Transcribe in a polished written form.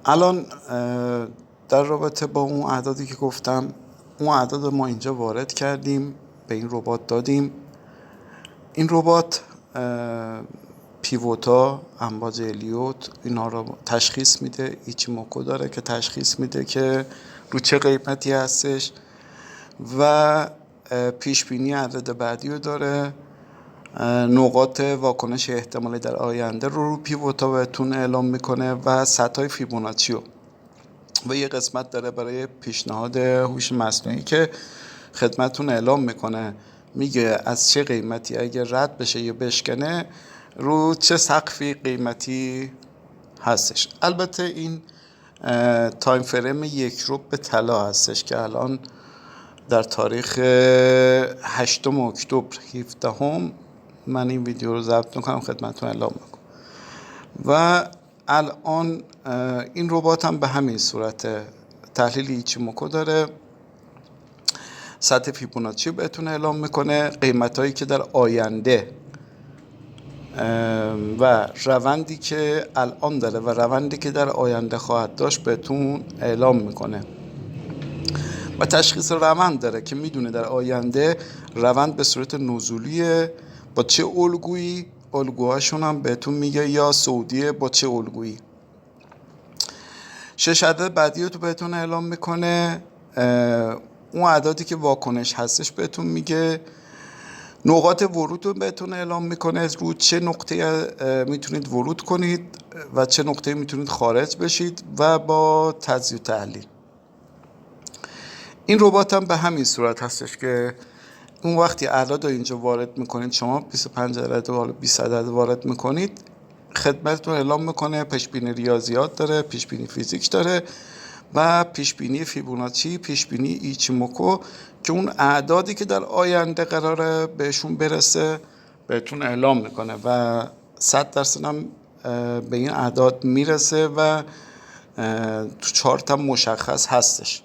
الان در رابطه با اون اعدادی که گفتم، اون اعداد ما اینجا وارد کردیم، به این ربات دادیم. این ربات پیوتا، امواج الیوت، اینا رو تشخیص میده. ایچیموکو داره که تشخیص میده که رو چه قیمتی هستش و پیش بینی عدد بعدی رو داره. نقاط واکنش احتمالی در آینده رو پیوتا بهتون اعلام میکنه و سطح فیبوناچی رو. و یه قسمت داره برای پیشنهاد هوش مصنوعی که خدمتتون اعلام میکنه، میگه از چه قیمتی اگه رد بشه یا بشکنه رو چه سقفی قیمتی هستش. البته این تایم فریم 1 ربع طلا هستش که الان در تاریخ 8 اکتبر 17 من این ویدیو رو ضبط میکنم، خدمتتون اعلام میکنم. و الان این ربات هم به همین صورت تحلیل ایچیموکو داره، سطح فیبوناچی بهتون اعلام میکنه، قیمتایی که در آینده و روندی که الان داره و روندی که در آینده خواهد داشت بهتون اعلام میکنه و تشخیص روند داره که میدونه در آینده روند به صورت نزولیه با چه الگویی، الگوهاشون هم بهتون میگه، یا سعودیه با چه الگویی. 6 عدد بعدی رو تو بهتون اعلام میکنه. اون اعدادی که واکنش هستش بهتون میگه. نقاط ورود رو بهتون اعلام میکنه، رو چه نقطه میتونید ورود کنید و چه نقطه میتونید خارج بشید و با تجزیه و تحلیل. این ربات هم به همین صورت هستش که اون وقتی اعداد رو اینجا وارد میکنید، شما 25 عدد و 20 عدد وارد میکنید، خدمتتون اعلام میکنه پیشبینی ریاضیات داره، پیشبینی فیزیک داره و پیشبینی فیبوناچی، پیشبینی ایچیموکو که اون اعدادی که در آینده قراره بهشون برسه بهتون اعلام میکنه و 100% هم به این اعداد میرسه و تو چارت هم مشخص هستش.